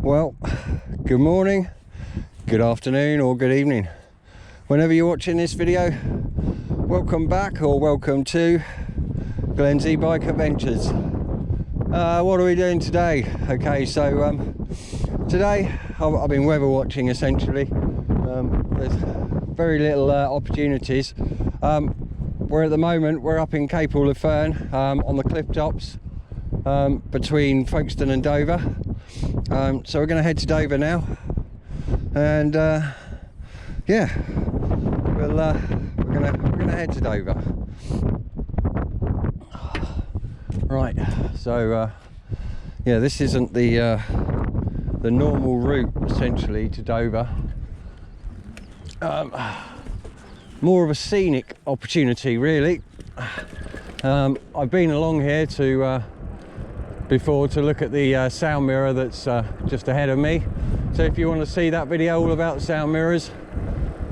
Well, good morning, good afternoon or good evening. Whenever you're watching this video, welcome back or welcome to Glenn's Ebike Adventures. What are we doing today? Okay, so today I've been weather watching essentially. There's very little opportunities. We're at the moment, we're up in Cape Hall of Fern on the cliff tops between Folkestone and Dover. So we're going to head to Dover now, and yeah, we're gonna head to Dover. Right, so yeah, this isn't the normal route essentially to Dover. More of a scenic opportunity really. I've been along here before to look at the sound mirror that's just ahead of me. So if you want to see that video all about the sound mirrors,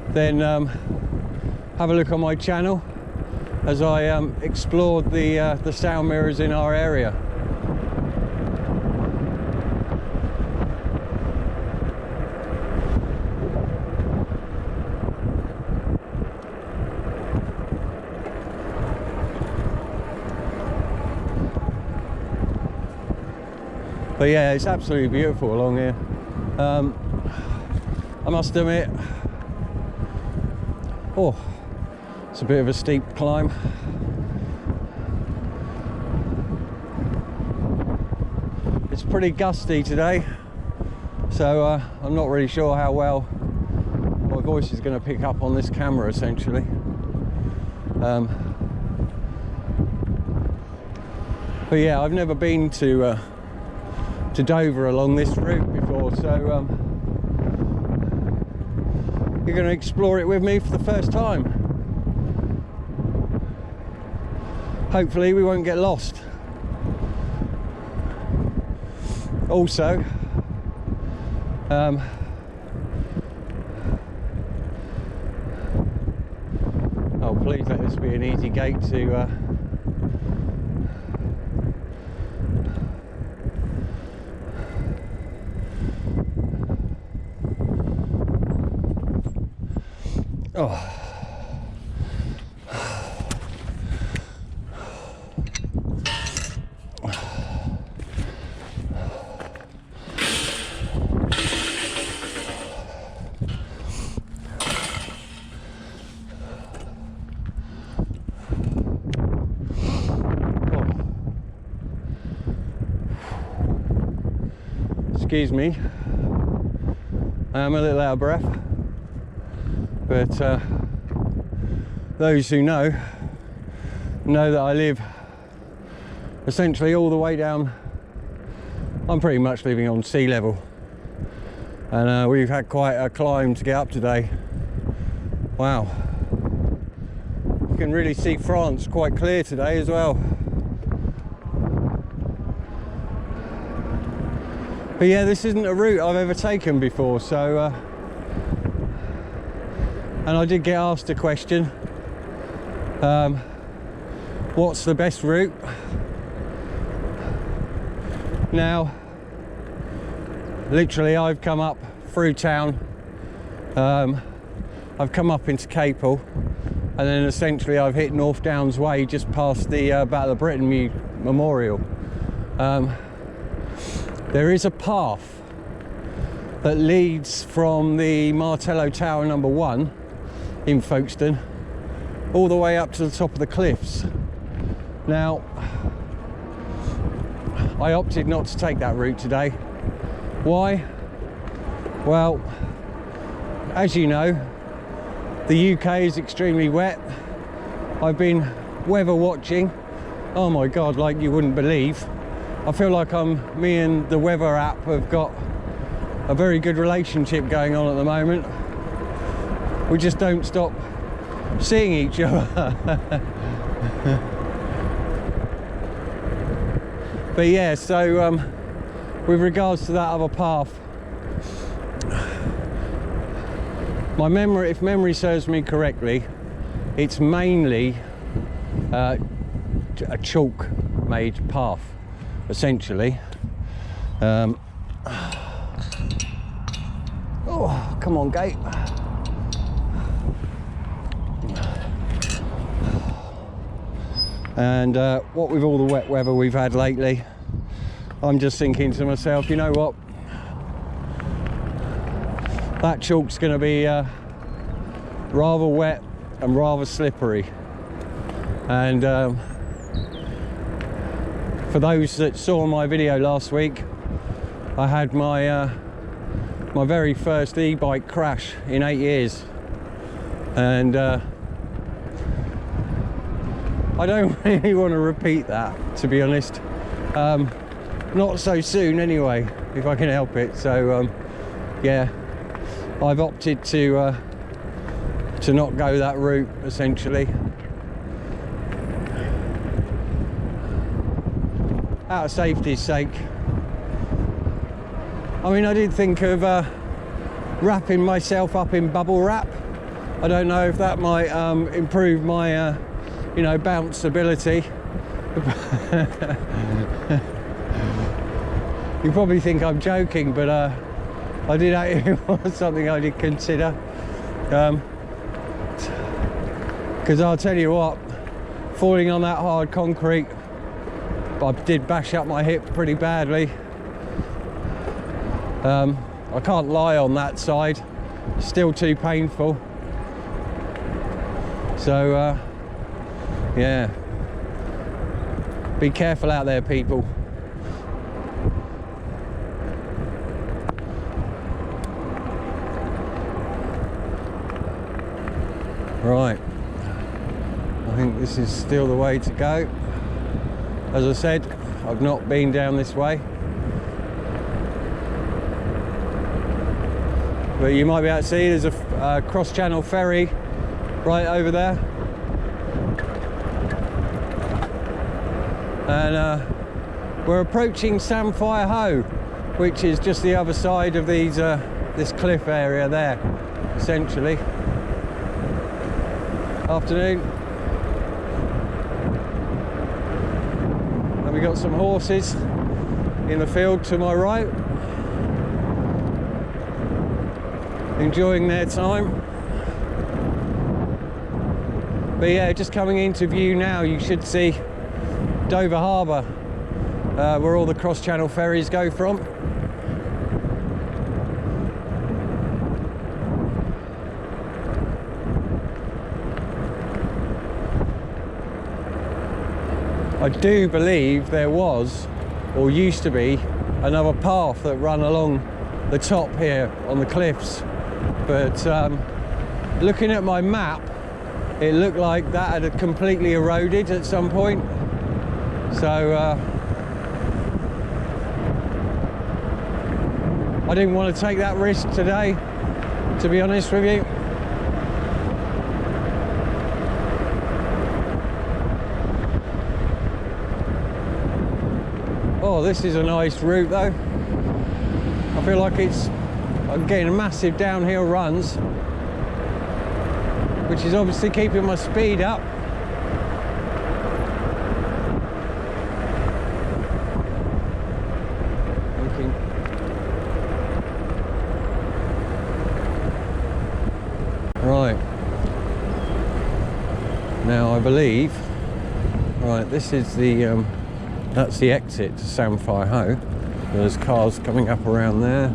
then have a look on my channel as I explored the sound mirrors in our area. But yeah, it's absolutely beautiful along here. I must admit, it's a bit of a steep climb. It's pretty gusty today, so I'm not really sure how well my voice is going to pick up on this camera essentially. But yeah, I've never been to Dover along this route before, so you're going to explore it with me for the first time. Hopefully we won't get lost. Also, oh please let this be an easy gate to oh. Excuse me, I'm a little out of breath. But those who know that I live essentially all the way down. I'm pretty much living on sea level, and we've had quite a climb to get up today. Wow, you can really see France quite clear today as well. But yeah, this isn't a route I've ever taken before, so and I did get asked a question, what's the best route? Now, literally I've come up through town, I've come up into Cape Hall, and then essentially I've hit North Downs Way just past the Battle of Britain Memorial. There is a path that leads from the Martello Tower number 1 in Folkestone all the way up to the top of the cliffs. Now, I opted not to take that route today. Why? Well, as you know, the UK is extremely wet. I've been weather watching, oh my god, like you wouldn't believe. I feel like me and the weather app have got a very good relationship going on at the moment. We just don't stop seeing each other. But yeah, so with regards to that other path, if memory serves me correctly, it's mainly a chalk made path essentially. come on, gate. And what with all the wet weather we've had lately, I'm just thinking to myself, you know what, that chalk's going to be rather wet and rather slippery. And for those that saw my video last week, I had my my very first e-bike crash in 8 years, and I don't really want to repeat that, to be honest. Not so soon anyway, if I can help it. So yeah, I've opted to not go that route, essentially. Out of safety's sake. I mean, I did think of wrapping myself up in bubble wrap. I don't know if that might improve my you know, bounce ability. You probably think I'm joking, but I did actually was something I did consider. Because I'll tell you what, falling on that hard concrete, I did bash up my hip pretty badly. I can't lie on that side, still too painful. So yeah, be careful out there, people. Right, I think this is still the way to go. As I said, I've not been down this way, but you might be able to see there's a cross-channel ferry right over there. And we're approaching Samphire Hoe, which is just the other side of these this cliff area there, essentially. Afternoon. And we got some horses in the field to my right, enjoying their time. But yeah, just coming into view now, you should see Dover Harbour, where all the cross-channel ferries go from. I do believe there was, or used to be, another path that ran along the top here on the cliffs, but looking at my map, it looked like that had completely eroded at some point. So I didn't want to take that risk today, to be honest with you. Oh, this is a nice route though. I feel like I'm getting massive downhill runs, which is obviously keeping my speed up. Right, now I believe, right, this is the, that's the exit to Samphire Hoe. There's cars coming up around there.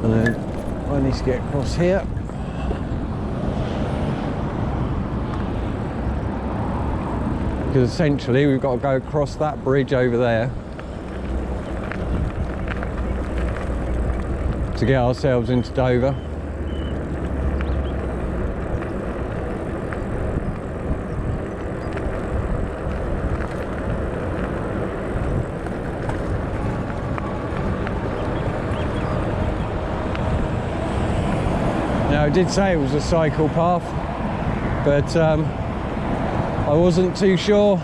And then I need to get across here. Because essentially we've got to go across that bridge over there to get ourselves into Dover. Now, I did say it was a cycle path, but I wasn't too sure,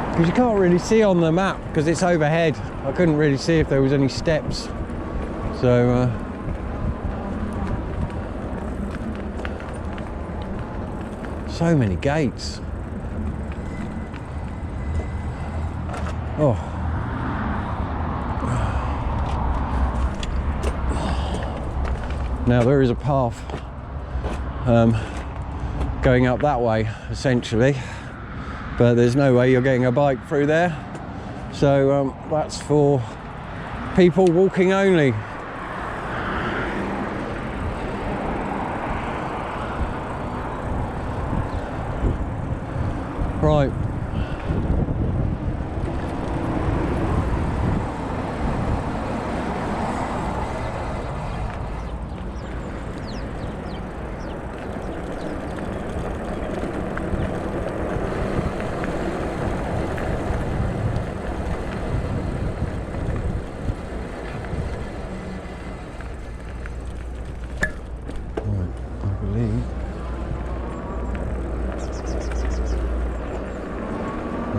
because you can't really see on the map because it's overhead. I couldn't really see if there was any steps. So so many gates. Oh. Now there is a path going up that way essentially, but there's no way you're getting a bike through there, so that's for people walking only. Right.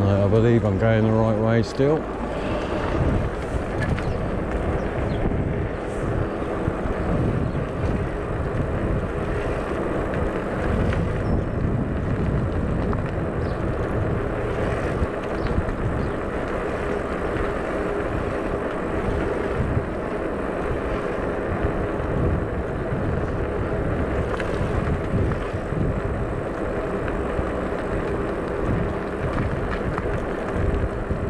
I believe I'm going the right way still.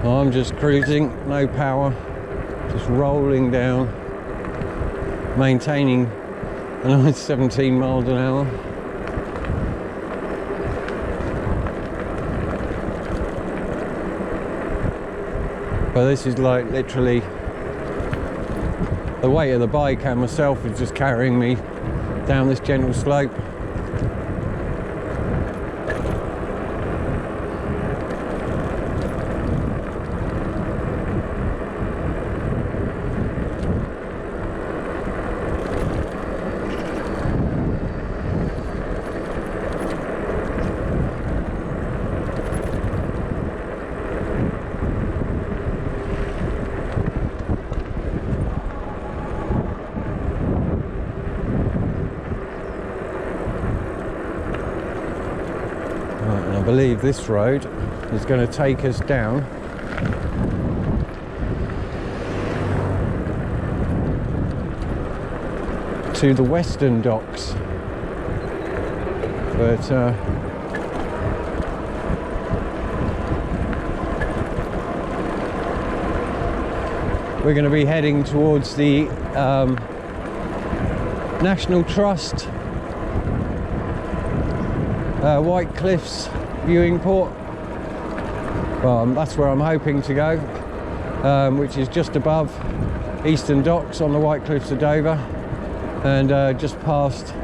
I'm just cruising, no power, just rolling down, maintaining a nice 17 miles an hour. But this is like literally, the weight of the bike and myself is just carrying me down this gentle slope. I believe this road is going to take us down to the western docks, but we're going to be heading towards the National Trust White Cliffs viewing port. Well, that's where I'm hoping to go, which is just above Eastern Docks on the White Cliffs of Dover, and just past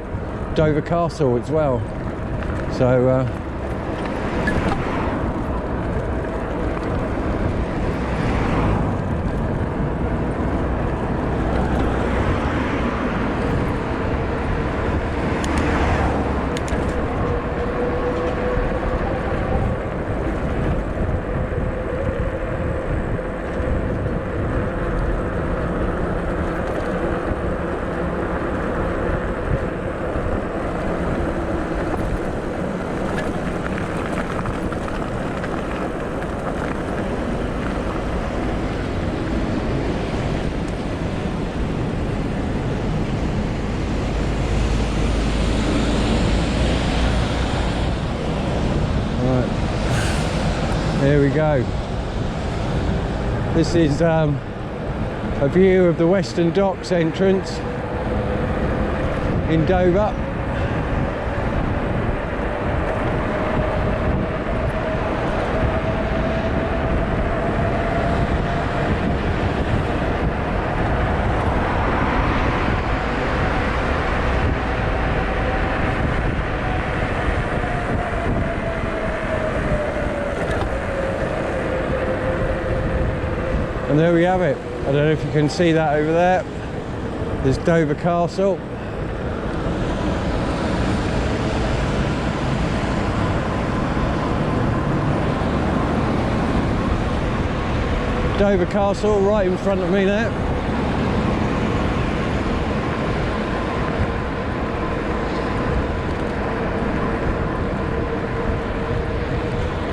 Dover Castle as well. So there we go. This is a view of the Western Docks entrance in Dover. And there we have it. I don't know if you can see that over there. There's Dover Castle. Dover Castle right in front of me there.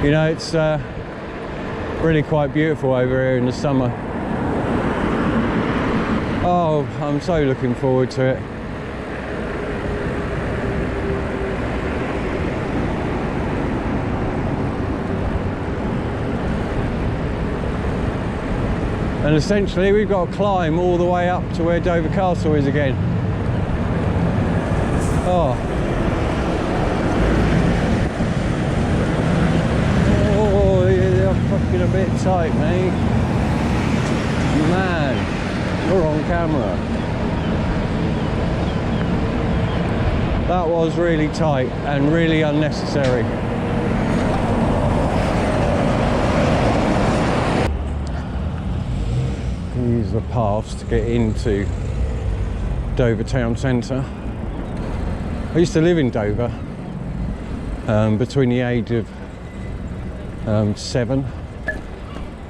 You know, it's really quite beautiful over here in the summer. Oh, I'm so looking forward to it. And essentially we've got to climb all the way up to where Dover Castle is again. Oh, you're fucking a bit tight, mate. Man, you're on camera. That was really tight and really unnecessary. Use the paths to get into Dover town centre. I used to live in Dover between the age of 7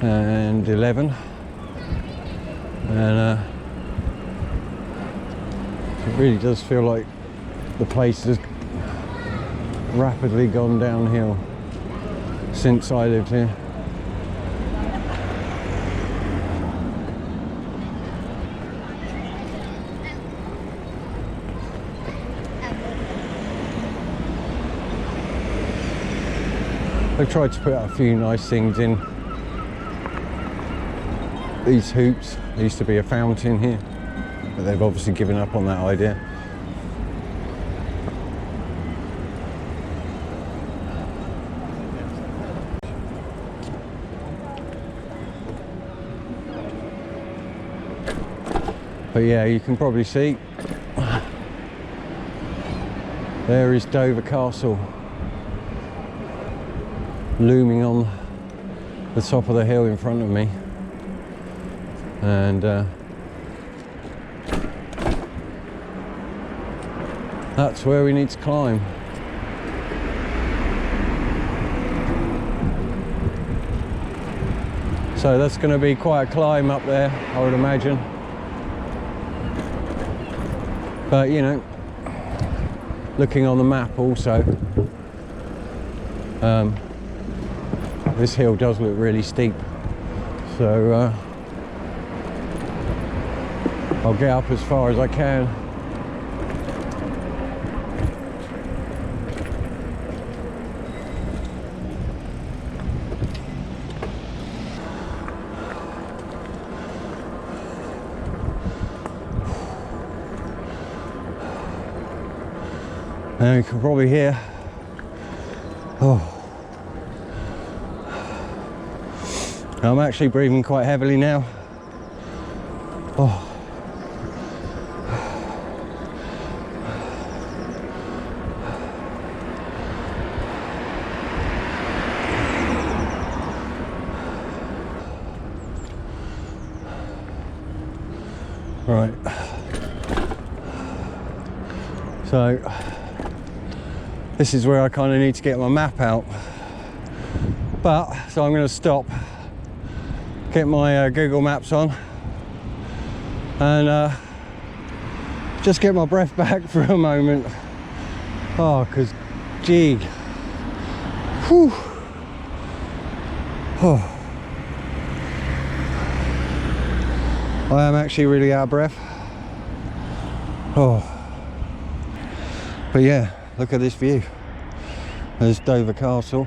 and 11, and it really does feel like the place has rapidly gone downhill since I lived here. They've tried to put a few nice things in. These hoops, there used to be a fountain here, but they've obviously given up on that idea. But yeah, you can probably see, there is Dover Castle, looming on the top of the hill in front of me, and that's where we need to climb. So that's going to be quite a climb up there, I would imagine, but you know, looking on the map also, this hill does look really steep, so I'll get up as far as I can. And you can probably hear, oh, I'm actually breathing quite heavily now. Oh. Right. So this is where I kind of need to get my map out. But so I'm going to stop, get my Google Maps on, and just get my breath back for a moment. Oh, because gee, whew. Oh. I am actually really out of breath. Oh, but yeah, look at this view. There's Dover Castle,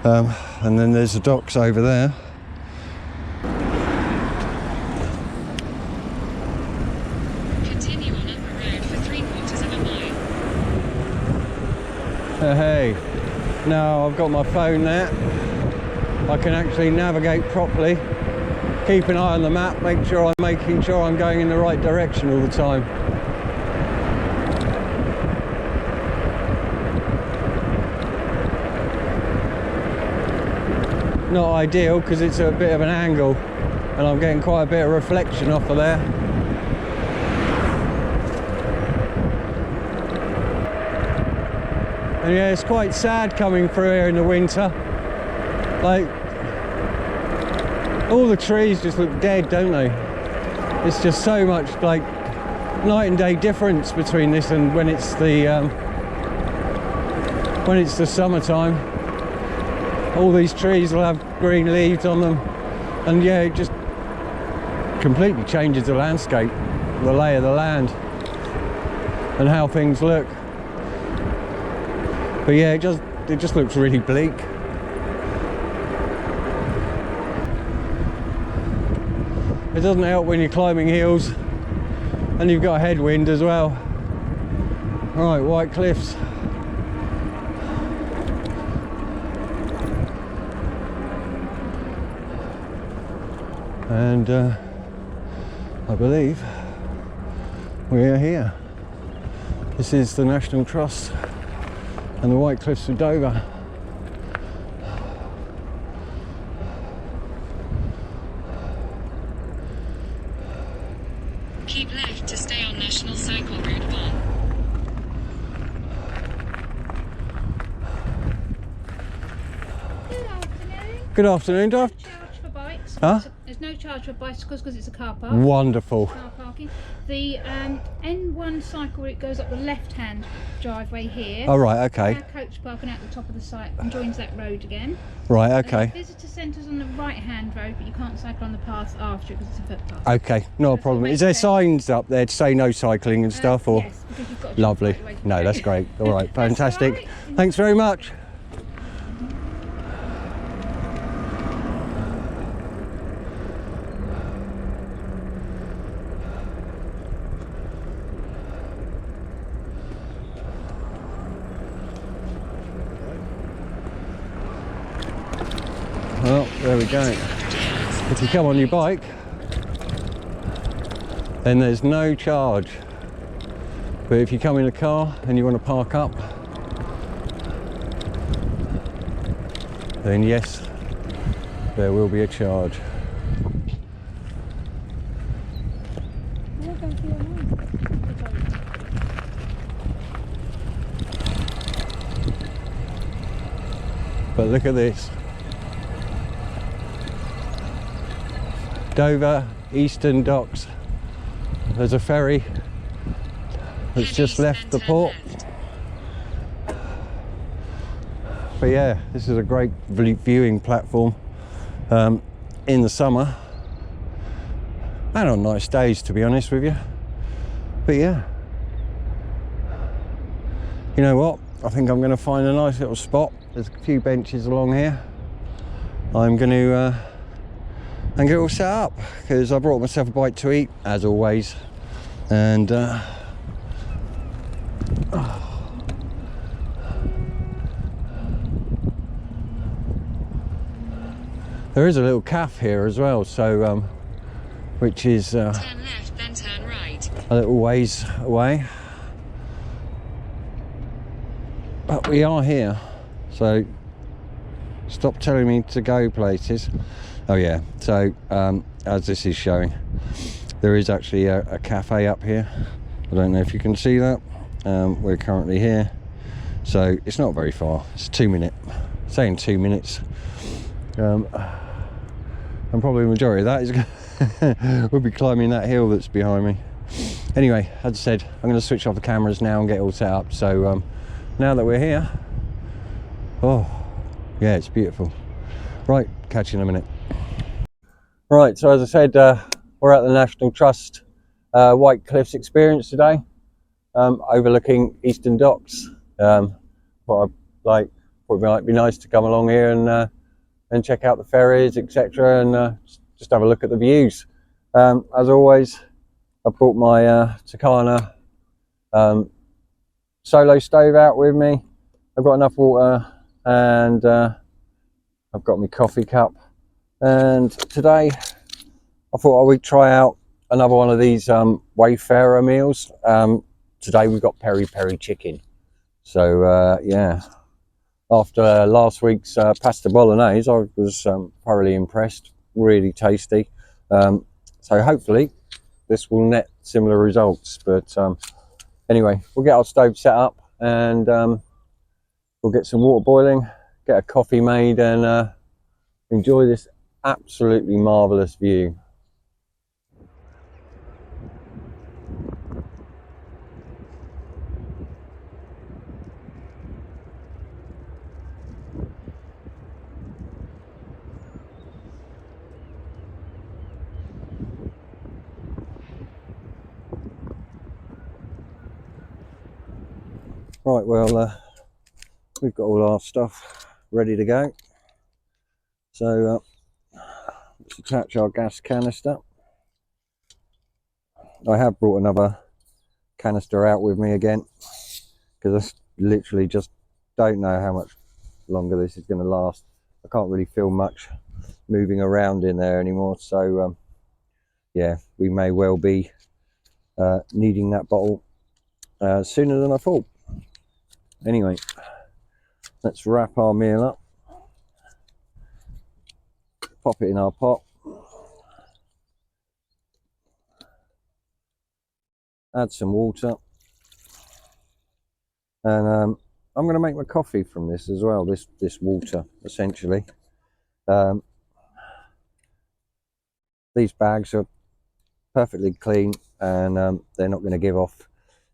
and then there's the docks over there. Continue on up the road for 3/4 of a mile. Hey, now I've got my phone there. I can actually navigate properly. Keep an eye on the map, making sure I'm going in the right direction all the time. Not ideal because it's a bit of an angle and I'm getting quite a bit of reflection off of there. And yeah, it's quite sad coming through here in the winter. Like, all the trees just look dead, don't they? It's just so much like night and day difference between this and when it's the summertime. All these trees will have green leaves on them, and yeah, it just completely changes the landscape, the lay of the land, and how things look. But yeah, it just looks really bleak. It doesn't help when you're climbing hills and you've got a headwind as well. Right, White Cliffs. And I believe we are here. This is the National Trust and the White Cliffs of Dover. Keep left to stay on National Cycle Route 1. Good afternoon. Good afternoon, No Dave. charge for bikes. Huh? There's no charge for bicycles because it's a car park. Wonderful. Car parking. The N1 cycle route goes up the left-hand driveway here. Oh, right, okay. Our coach parking out the top of the site and joins that road again. Right, The okay. visitor centre's on the right-hand road, but you can't cycle on the path after it because it's a footpath. Okay, not a problem. Is there signs up there to say no cycling and stuff? Or Yes, because you've got to lovely. jump right away from No, there. that's great. All right, That's all fantastic. right. Thanks very much. Well, there we go. If you come on your bike, then there's no charge. But if you come in a car and you want to park up, then yes, there will be a charge. We'll go for your line. But look at this. Dover Eastern Docks. There's a ferry that's just left the port. But yeah, this is a great viewing platform in the summer and on nice days, to be honest with you. But yeah, you know what, I think I'm going to find a nice little spot. There's a few benches along here. I'm going to and get all set up because I brought myself a bite to eat as always, and there is a little cafe here as well, so which is Turn left, then turn right. a little ways away, but we are here, so stop telling me to go places. Oh yeah, so as this is showing, there is actually a cafe up here. I don't know if you can see that. We're currently here, so it's not very far. It's 2 minutes, saying 2 minutes, and probably the majority of that is we'll be climbing that hill that's behind me. Anyway, as I said, I'm going to switch off the cameras now and get all set up. So now that we're here, oh yeah, it's beautiful. Right, catch you in a minute. Right, so as I said, we're at the National Trust White Cliffs experience today, overlooking Eastern Docks. Thought it might be nice to come along here and check out the ferries, etc., and just have a look at the views. As always, I brought my tacarna solo stove out with me. I've got enough water, and I've got my coffee cup. And today I thought I would try out another one of these Wayfarer meals. Today we've got peri peri chicken. So yeah, after last week's pasta bolognese, I was thoroughly impressed. Really tasty. So hopefully this will net similar results. But anyway, we'll get our stove set up and we'll get some water boiling, get a coffee made, and enjoy this absolutely marvellous view. Right, well, we've got all our stuff ready to go. So let's attach our gas canister. I have brought another canister out with me again, because I literally just don't know how much longer this is going to last. I can't really feel much moving around in there anymore, so yeah, we may well be needing that bottle sooner than I thought. Anyway, let's wrap our meal up, pop it in our pot, add some water, and I'm going to make my coffee from this as well, this water essentially. These bags are perfectly clean, and they're not going to give off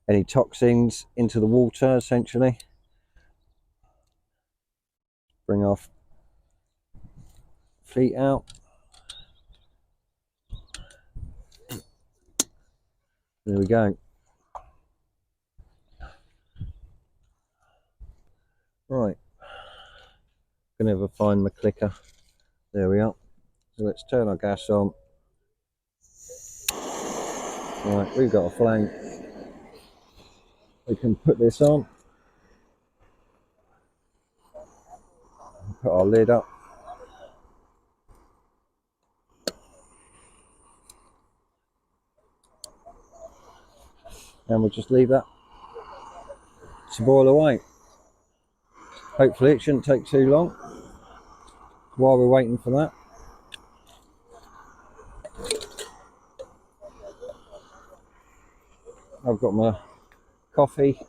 any toxins into the water essentially. Bring our feet out. There we go. Right, gonna ever find my clicker. There we are. So let's turn our gas on. Right, we've got a flame. We can put this on, put our lid up, and we'll just leave that to boil away. Hopefully it shouldn't take too long while we're waiting for that. I've got my coffee,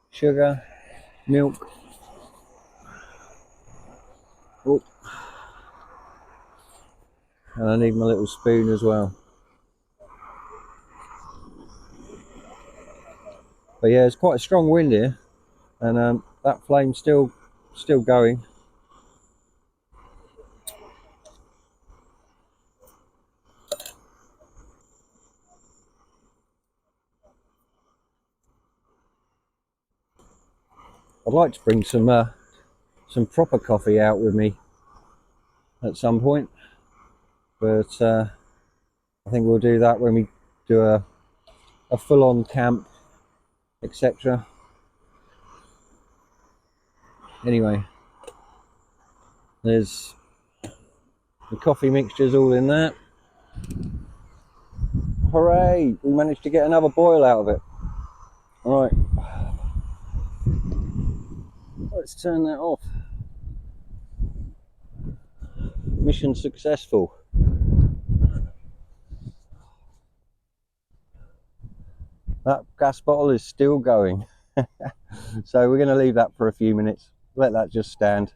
sugar, milk. Oh. And I need my little spoon as well. But yeah, it's quite a strong wind here, and that flame's still going. I'd like to bring some proper coffee out with me at some point, but I think we'll do that when we do a full-on camp, etc. Anyway, there's the coffee mixtures all in there. Hooray! We managed to get another boil out of it. All right, let's turn that off. Mission successful. That gas bottle is still going. So we're going to leave that for a few minutes, let that just stand.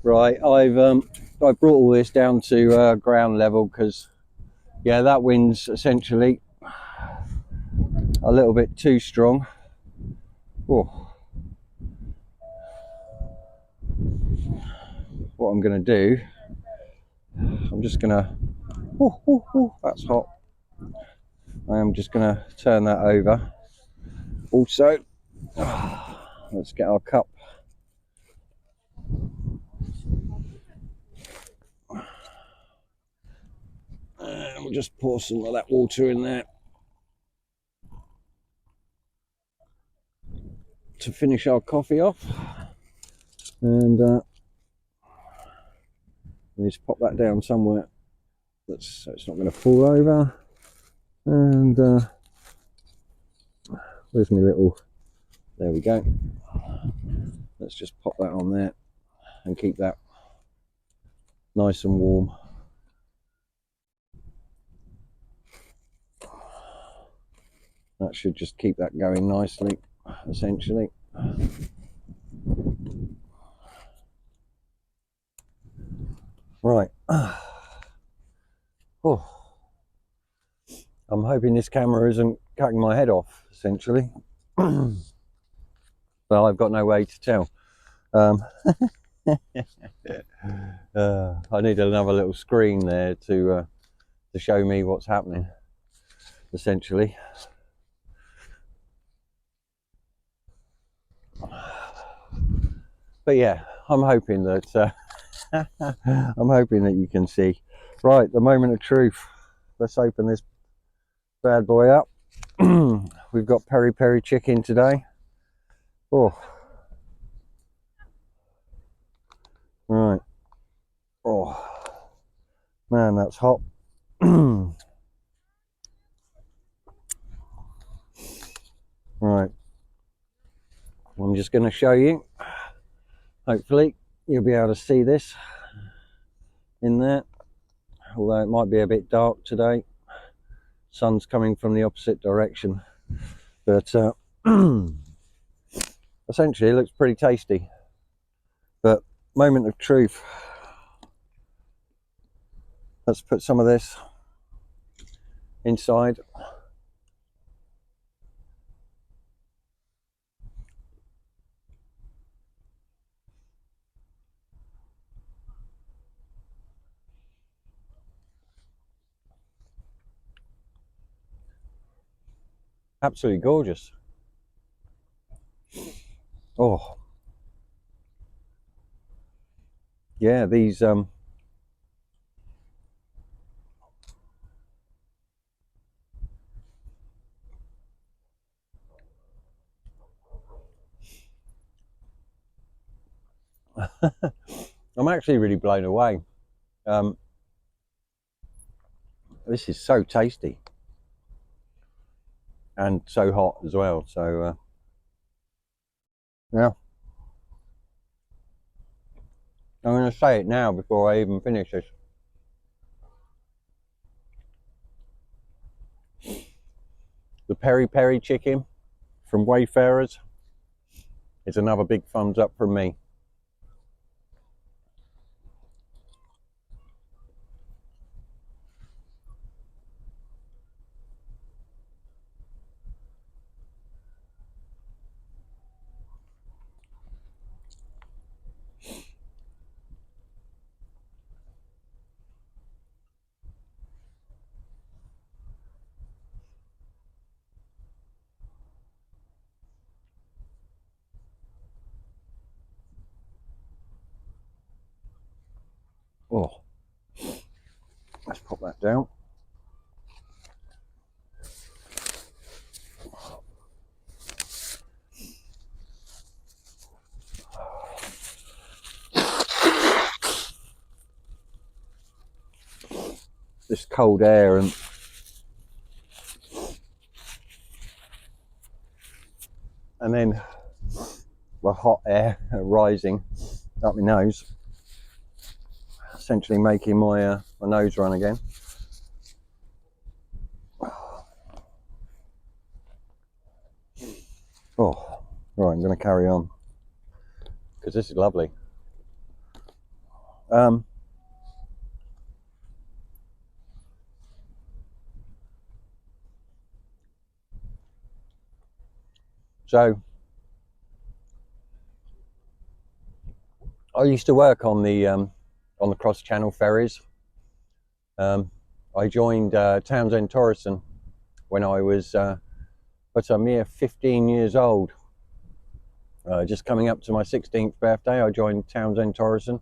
Right, I've brought all this down to ground level, because yeah, that wind's essentially a little bit too strong. Oh. What I'm going to do, I'm just going to, that's hot. I am just going to turn that over. Also, let's get our cup. And we'll just pour some of that water in there to finish our coffee off. And just pop that down somewhere so it's not going to fall over. And where's my little, there we go. Let's just pop that on there and keep that nice and warm. That should just keep that going nicely, essentially. Right. Oh, I'm hoping this camera isn't cutting my head off, essentially. But I've got no way to tell. I need another little screen there to show me what's happening, essentially. But yeah, I'm hoping that I'm hoping that you can see. Right, the moment of truth. let's open this bad boy up. We've got peri peri chicken today. Oh, right. Oh, man, that's hot. Right, I'm just going to show you. Hopefully you'll be able to see this in there, although it might be a bit dark today. Sun's coming from the opposite direction, but essentially it looks pretty tasty. But moment of truth, let's put some of this inside. Absolutely gorgeous. Oh yeah, these I'm actually really blown away. This is so tasty and so hot as well, so yeah, I'm going to say it now before I even finish this. The peri peri chicken from Wayfarers is another big thumbs up from me. Oh, let's pop that down. This cold air and then the hot air rising up my nose, essentially making my my nose run again. Oh, right, I'm going to carry on because this is lovely. So I used to work on the cross-channel ferries. I joined Townsend Torreson when I was but a mere 15 years old. Just coming up to my 16th birthday, I joined Townsend Torreson.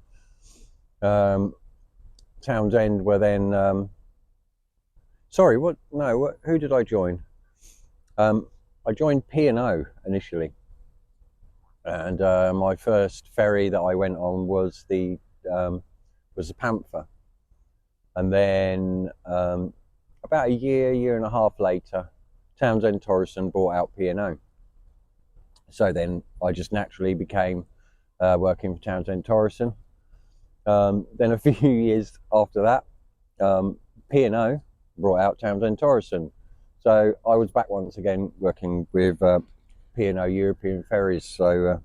Townsend were then sorry, what? No, what? Who did I join? I joined P&O initially, and my first ferry that I went on was the Panther, and then about a year and a half later, Townsend Torreson bought out P&O. So then I just naturally became working for Townsend Torreson. Then a few years after that, P&O brought out Townsend Torreson. So I was back once again working with P&O European Ferries. So,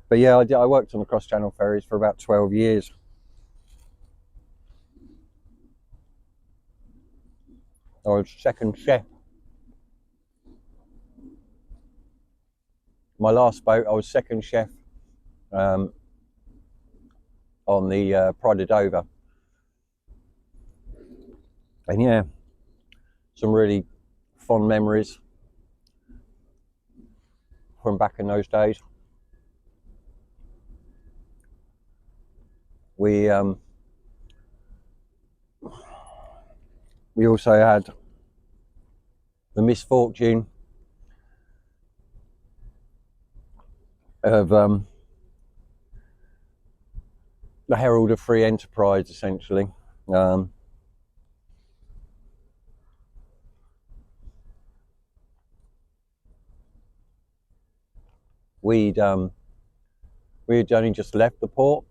but yeah, I worked on the cross-channel ferries for about 12 years. I was second chef. My last boat, I was second chef on the Pride of Dover. And yeah, some really fond memories from back in those days. We we also had the misfortune of the Herald of Free Enterprise, essentially. We'd only just left the port,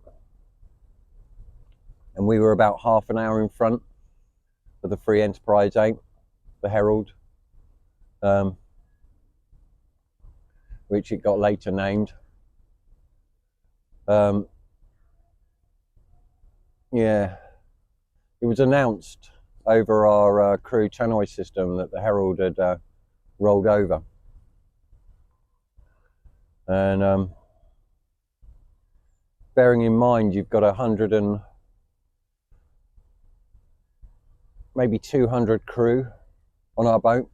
and we were about half an hour in front of the Free Enterprise 8, the Herald, which it got later named. Yeah, it was announced over our crew tannoy system that the Herald had rolled over, and bearing in mind you've got 100 and maybe 200 crew on our boat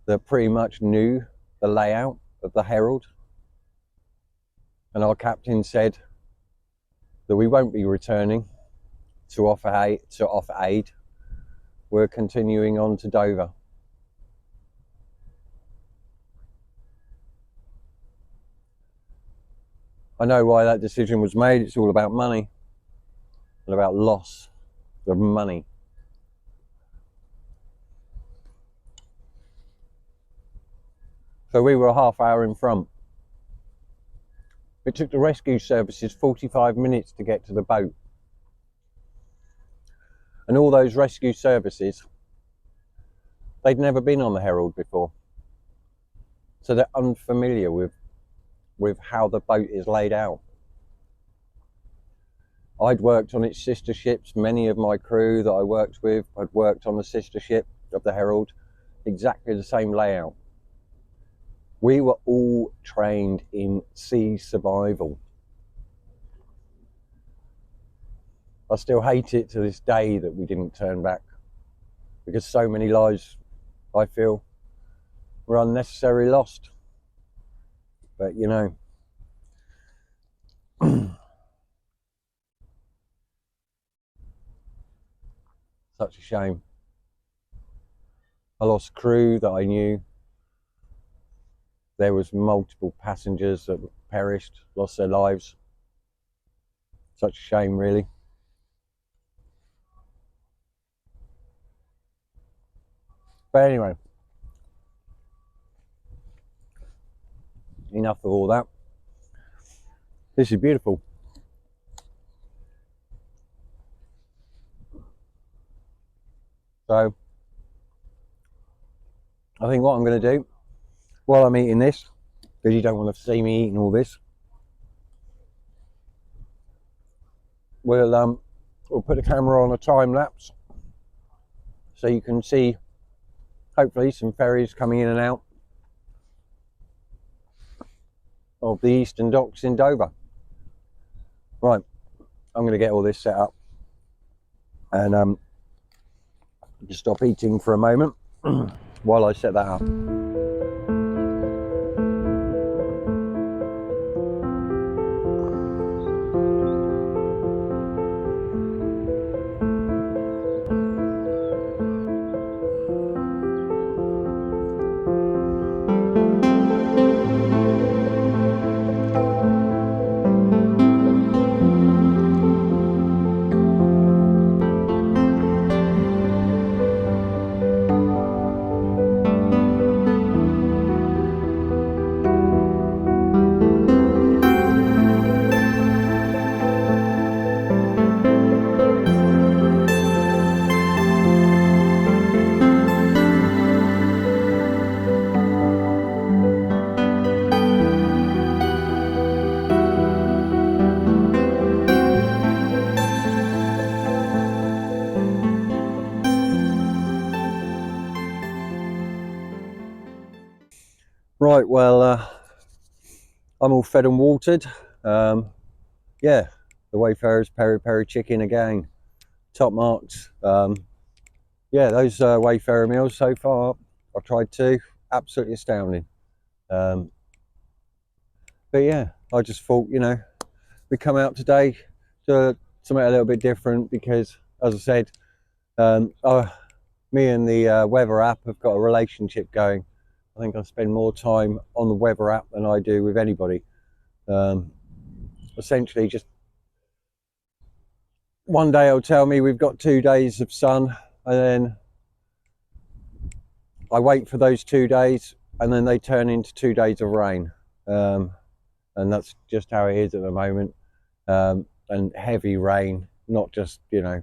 that pretty much knew the layout of the Herald, and our captain said that we won't be returning to offer aid. We're continuing on to Dover. I know why that decision was made. It's all about money and about loss of money. So we were a half hour in front. It took the rescue services 45 minutes to get to the boat. And all those rescue services, they'd never been on the Herald before. So they're unfamiliar with how the boat is laid out. I'd worked on its sister ships. Many of my crew that I worked with had worked on the sister ship of the Herald, exactly the same layout. We were all trained in sea survival. I still hate it to this day that we didn't turn back, because so many lives, I feel, were unnecessarily lost. But you know, such a shame. I lost crew that I knew. There was multiple passengers that perished, lost their lives. Such a shame, really. But anyway, enough of all that. This is beautiful. So I think what I'm going to do while I'm eating this, because you don't want to see me eating all this, we'll put the camera on a time lapse so you can see hopefully some ferries coming in and out of the eastern docks in Dover. Right, I'm going to get all this set up and just stop eating for a moment while I set that up. Right, well, I'm all fed and watered. Yeah, the Wayfarers peri peri chicken again, top marks. Yeah, those Wayfarer meals so far, I've tried two, absolutely astounding. But yeah, I just thought, you know, we come out today to something a little bit different because, as I said, Me and the weather app have got a relationship going. I think I spend more time on the weather app than I do with anybody. Essentially, just one day it'll tell me we've got 2 days of sun, and then I wait for those 2 days, and then they turn into 2 days of rain. And that's just how it is at the moment. And heavy rain, not just, you know,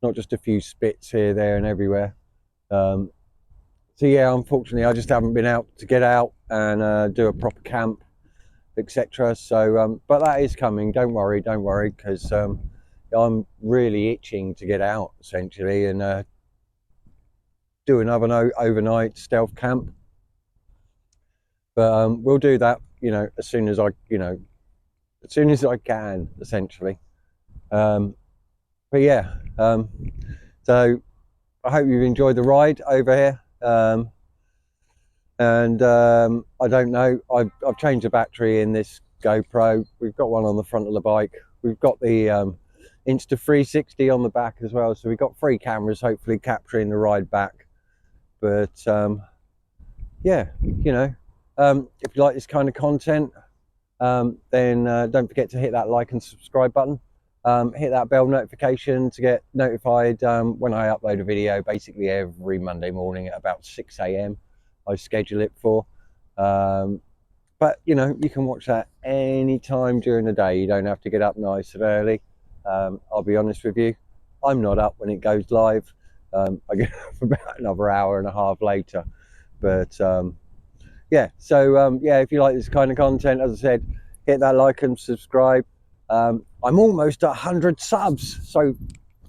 not just a few spits here, there and everywhere. So yeah, unfortunately I just haven't been out to get out and do a proper camp, etc. So but that is coming, don't worry, because I'm really itching to get out essentially and do another overnight stealth camp. But we'll do that, you know, as soon as I can, essentially. But yeah, so I hope you've enjoyed the ride over here. I don't know, I've changed the battery in this GoPro. We've got one on the front of the bike. We've got the Insta 360 on the back as well, so we've got 3 cameras hopefully capturing the ride back. But yeah, you know, if you like this kind of content, then don't forget to hit that like and subscribe button. Hit that bell notification to get notified when I upload a video. Basically every Monday morning at about 6 AM I schedule it for. But you know, you can watch that any time during the day. You don't have to get up nice and early. I'll be honest with you, I'm not up when it goes live. I get up about another hour and a half later. But yeah, so yeah, if you like this kind of content, as I said, hit that like and subscribe. I'm almost at 100 subs, so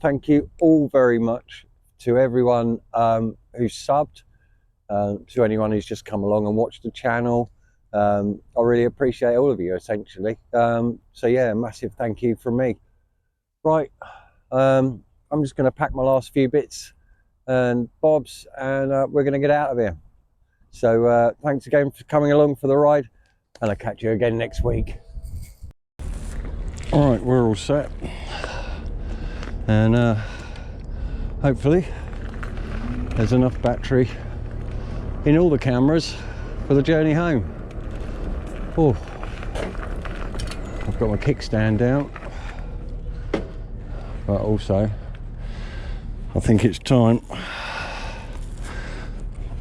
thank you all very much to everyone who's subbed, to anyone who's just come along and watched the channel. I really appreciate all of you, essentially. So yeah, massive thank you from me. Right, I'm just going to pack my last few bits and bobs, and we're going to get out of here. So thanks again for coming along for the ride, and I'll catch you again next week. All right, we're all set, and hopefully there's enough battery in all the cameras for the journey home. Oh, I've got my kickstand down, but also I think it's time.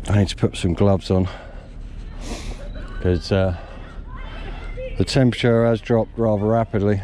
I need to put some gloves on because the temperature has dropped rather rapidly.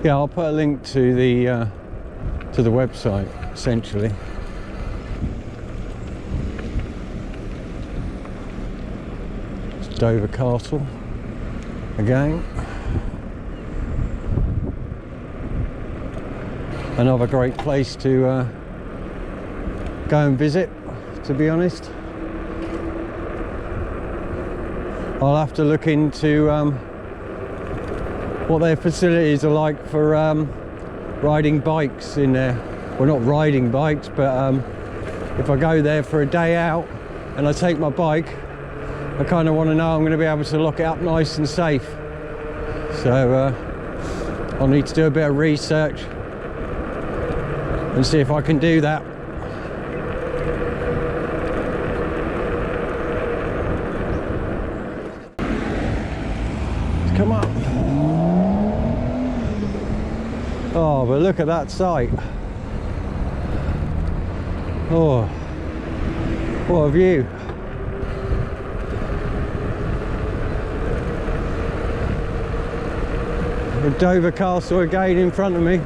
Yeah, I'll put a link to the website, essentially. It's Dover Castle again. Another great place to go and visit, to be honest. I'll have to look into what their facilities are like for riding bikes in there. Well, not riding bikes, but if I go there for a day out and I take my bike, I kind of want to know I'm going to be able to lock it up nice and safe. So I'll need to do a bit of research and see if I can do that. Come up. Oh, but look at that sight. Oh, what a view. The Dover Castle again in front of me.